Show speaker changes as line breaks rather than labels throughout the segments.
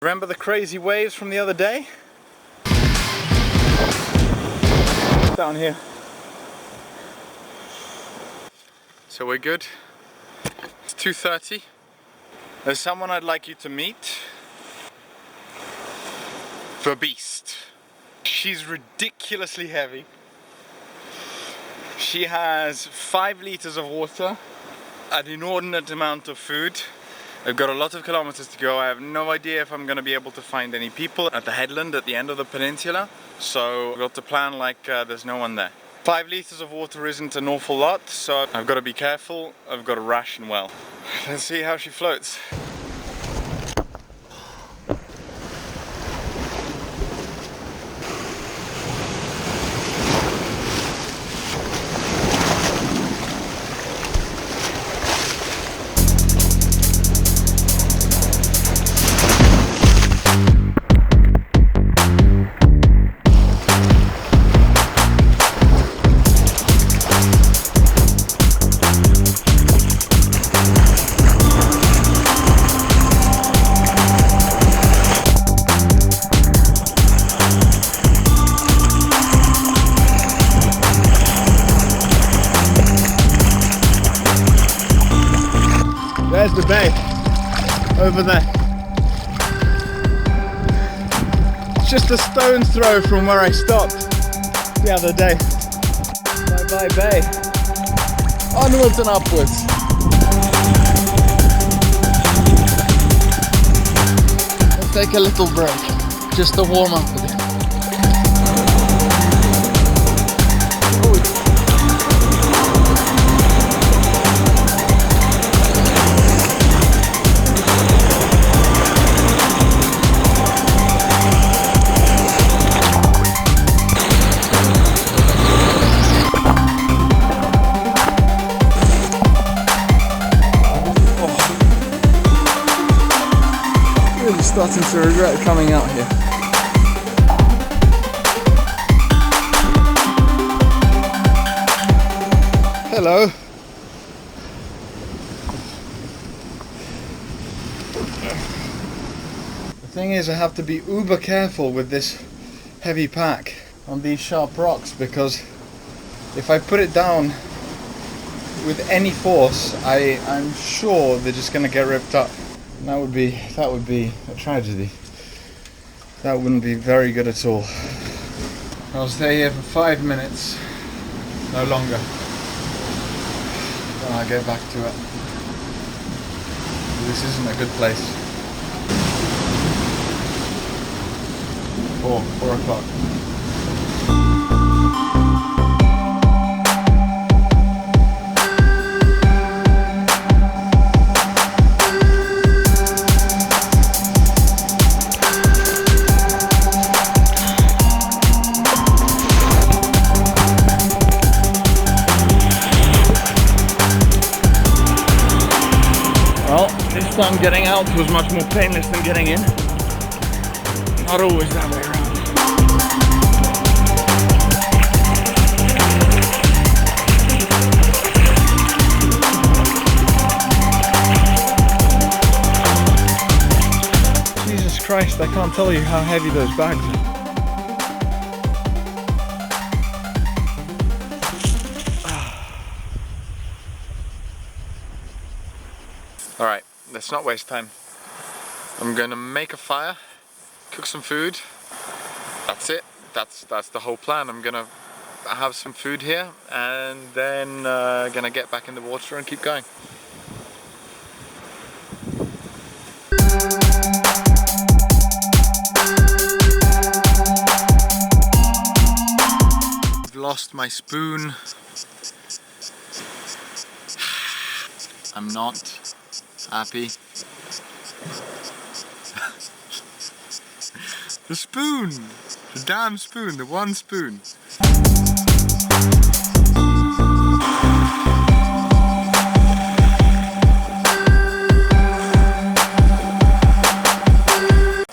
Remember the crazy waves from the other day? Down here. So we're good. It's 2:30. There's someone I'd like you to meet. The beast. She's ridiculously heavy. She has 5 liters of water, an inordinate amount of food. I've got a lot of kilometers to go. I have no idea if I'm going to be able to find any people at the headland at the end of the peninsula. So I've got to plan like there's no one there. 5 liters of water isn't an awful lot, so I've got to be careful. I've got to ration well. Let's see how she floats. There's the bay, over there. It's just a stone's throw from where I stopped the other day. Bye bye bay. Onwards and upwards. Let's take a little break, just to warm up a bit. Starting to regret coming out here. Hello. The thing is, I have to be uber careful with this heavy pack on these sharp rocks, because if I put it down with any force, I'm sure they're just going to get ripped up. That would be a tragedy. That wouldn't be very good at all. I'll stay here for 5 minutes, no longer. Then I'll get back to it. This isn't a good place. 4 o'clock. This time getting out was much more painless than getting in. Not always that way around. Jesus Christ, I can't tell you how heavy those bags are. Alright. Let's not waste time. I'm gonna make a fire, cook some food. That's it. That's the whole plan. I'm gonna have some food here and then gonna get back in the water and keep going. I've lost my spoon. I'm not happy. The spoon! The damn spoon, the one spoon.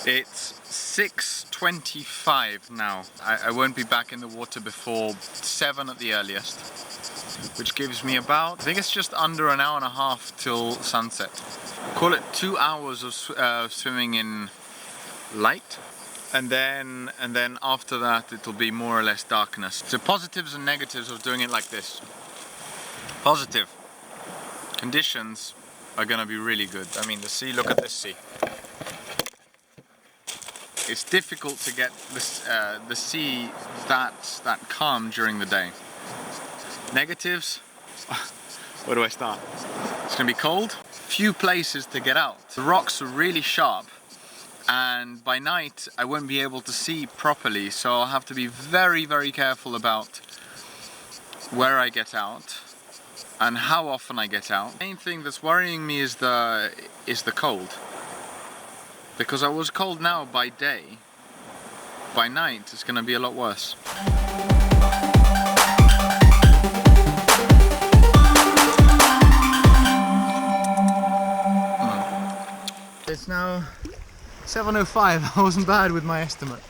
It's 6:25 now. I won't be back in the water before 7 at the earliest, which gives me about, I think it's just under an hour and a half till sunset. Call it 2 hours of swimming in light, and then after that it'll be more or less darkness. So positives and negatives of doing it like this. Positive conditions are gonna be really good. I mean, the sea, look at this sea. It's difficult to get this, the sea that calm during the day. Negatives, where do I start? It's gonna be cold, few places to get out. The rocks are really sharp, and by night I won't be able to see properly, so I'll have to be very, very careful about where I get out and how often I get out. The main thing that's worrying me is the cold. Because I was cold now by day, by night it's gonna be a lot worse. It's now 7:05, I wasn't bad with my estimate.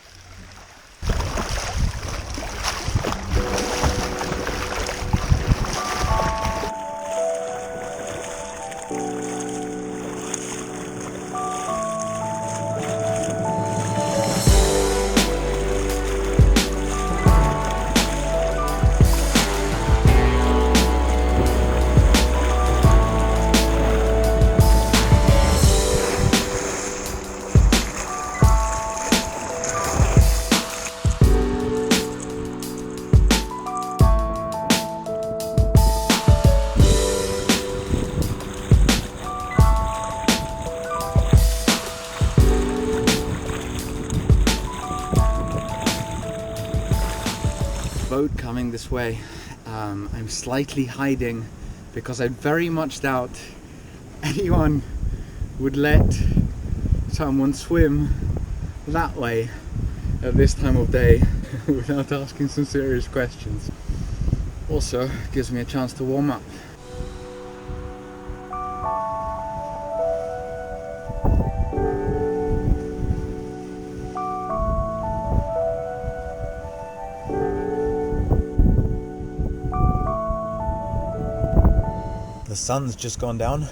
Boat coming this way. I'm slightly hiding because I very much doubt anyone would let someone swim that way at this time of day without asking some serious questions. Also gives me a chance to warm up. The sun's just gone down.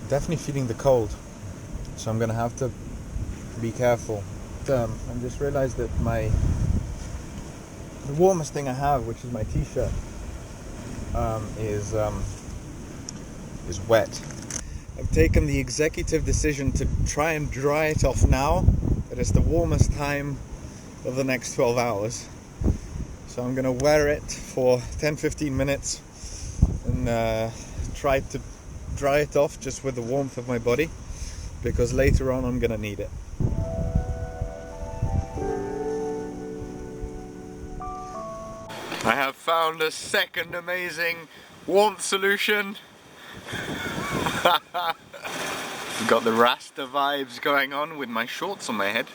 Definitely feeling the cold, so I'm gonna have to be careful. I just realized that the warmest thing I have, which is my t-shirt, is wet. I've taken the executive decision to try and dry it off now. It is the warmest time of the next 12 hours. So I'm gonna wear it for 10-15 minutes and try to dry it off just with the warmth of my body, because later on I'm gonna need it. I have found a second amazing warmth solution. Got the Rasta vibes going on with my shorts on my head.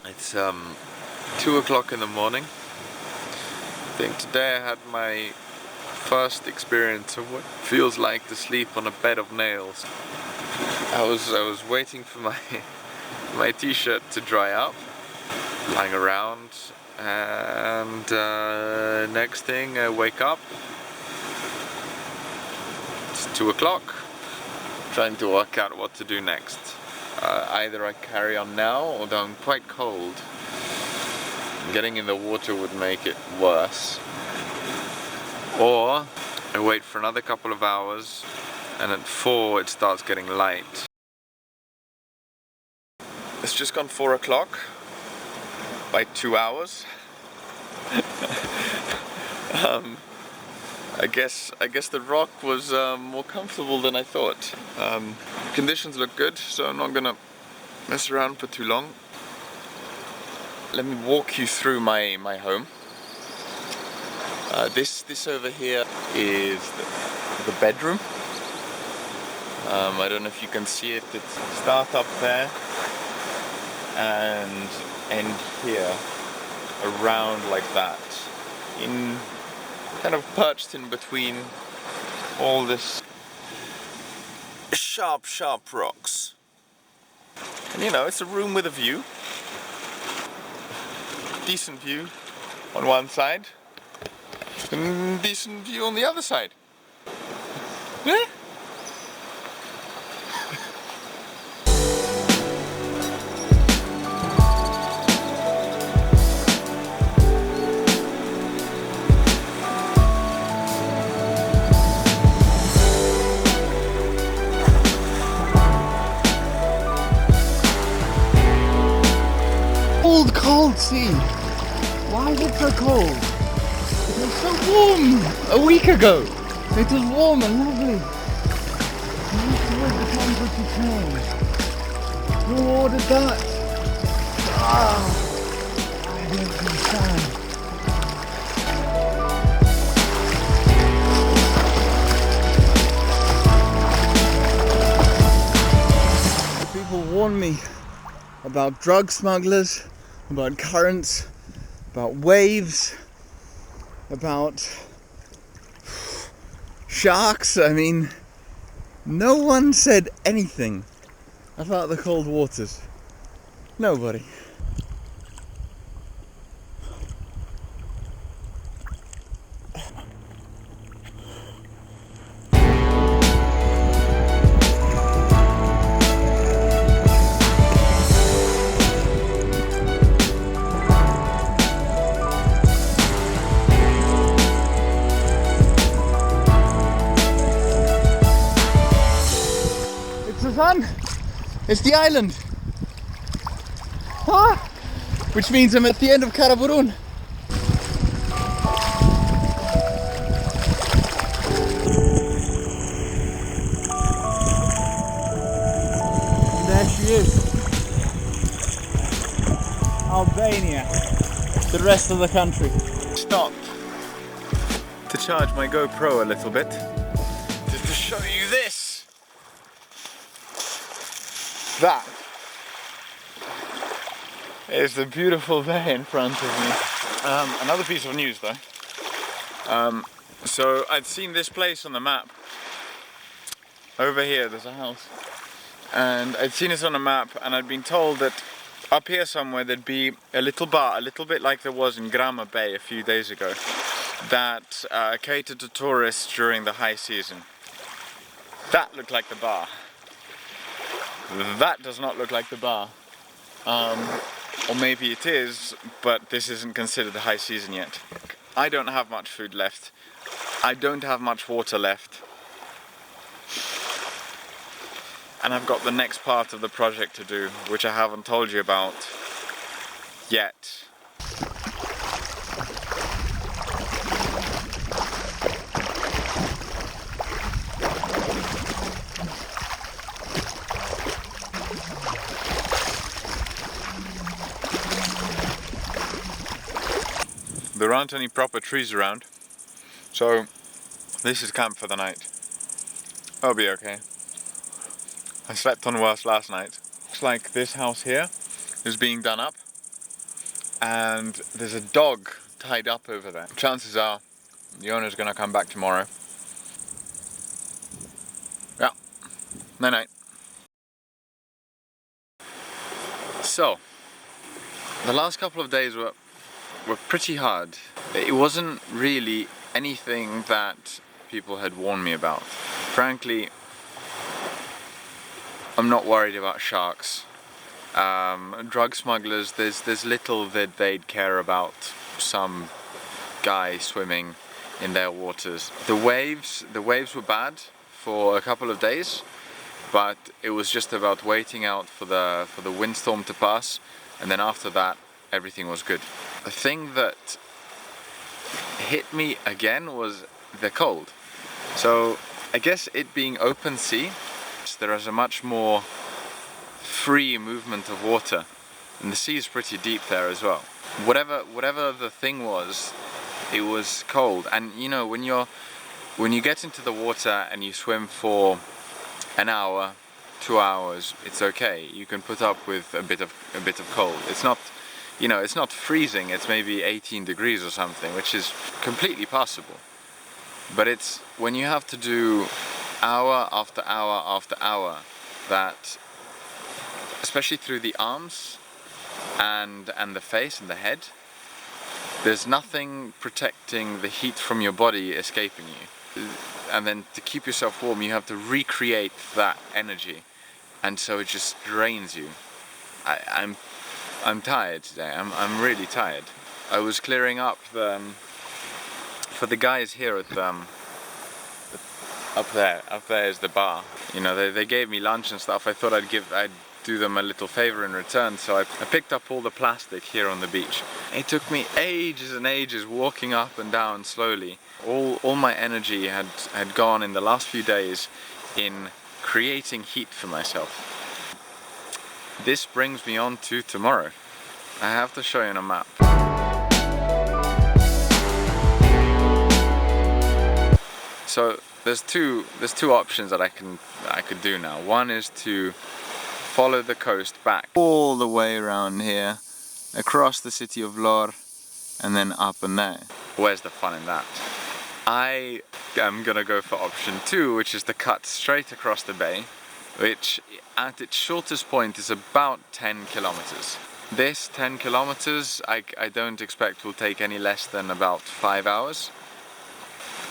It's 2 o'clock in the morning. I think today I had my first experience of what feels like to sleep on a bed of nails. I was waiting for my t-shirt to dry up, lying around, and next thing I wake up. It's 2 o'clock. Trying to work out what to do next. Either I carry on now, although I'm quite cold. Getting in the water would make it worse. Or I wait for another couple of hours, and at 4 it starts getting light. It's just gone 4 o'clock by 2 hours. I guess the rock was more comfortable than I thought. Conditions look good, so I'm not gonna mess around for too long. Let me walk you through my home. This over here is the bedroom. I don't know if you can see it. It's start up there and end here, around like that, in kind of perched in between all this sharp rocks. And you know, it's a room with a view.
decent view on one side and decent view on the other side. Yeah?
Cold sea. Why is it so cold? It was so warm a week ago. It was warm and lovely. The temperature change. Who ordered that? I don't understand. People warn me about drug smugglers, about currents, about waves, about sharks. I mean, no one said anything about the cold waters. Nobody. It's the island, which means I'm at the end of Karaburun. There she is, Albania, the rest of the country. Stopped to charge my GoPro a little bit, just to show you this. That is the beautiful bay in front of me. Another piece of news though. So I'd seen this place on the map. Over here there's a house. And I'd seen it on a map and I'd been told that up here somewhere there'd be a little bar, a little bit like there was in Grama Bay a few days ago, that catered to tourists during the high season. That looked like the bar. That does not look like the bar. Or maybe it is, but this isn't considered high season yet. I don't have much food left. I don't have much water left. And I've got the next part of the project to do, which I haven't told you about yet. There aren't any proper trees around, so this is camp for the night. I'll be okay. I slept on worse last night. Looks like this house here is being done up and there's a dog tied up over there. Chances are the owner's gonna come back tomorrow. Yeah, night night. So, the last couple of days were pretty hard. It wasn't really anything that people had warned me about. Frankly, I'm not worried about sharks. Drug smugglers, there's little that they'd care about some guy swimming in their waters. The waves were bad for a couple of days, but it was just about waiting out for the windstorm to pass, and then after that everything was good. The thing that hit me again was the cold. So I guess it being open sea, there is a much more free movement of water, and the sea is pretty deep there as well. Whatever the thing was, it was cold. And you know, when you get into the water and you swim for an hour, 2 hours, it's okay. You can put up with a bit of cold. It's not, you know, it's not freezing. It's maybe 18 degrees or something, which is completely possible. But it's when you have to do hour after hour after hour, that, especially through the arms and the face and the head,
There's nothing protecting the heat from your body escaping you. And then to keep yourself warm, you have to recreate that energy. And so it just drains you. I'm tired today. I'm really tired. I was clearing up for the guys here at up there is the bar. You know, they gave me lunch and stuff. I thought I'd do them a little favor in return, so I picked up all the plastic here on the beach. It took me ages and ages walking up and down slowly. All my energy had gone in the last few days in creating heat for myself. This brings me on to tomorrow. I have to show you on a map. So there's two options that I could do now. One is to follow the coast back all the way around here, across the city of Lor, and then up and there. Where's the fun in that? I am gonna go for option 2, which is to cut straight across the bay, which at its shortest point is about 10 kilometers. This 10 kilometers I don't expect will take any less than about 5 hours.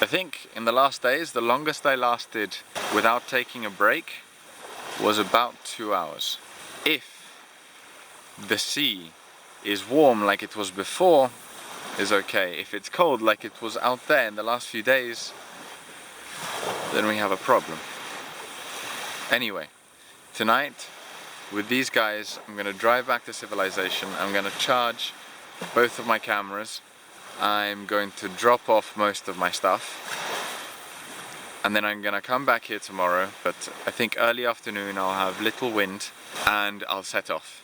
I think in the last days, the longest I lasted without taking a break was about 2 hours. If the sea is warm like it was before, is okay. If it's cold like it was out there in the last few days, then we have a problem. Anyway, tonight with these guys I'm gonna drive back to civilization. I'm gonna charge both of my cameras. I'm going to drop off most of my stuff, and then I'm gonna come back here tomorrow, but I think early afternoon I'll have little wind and I'll set off.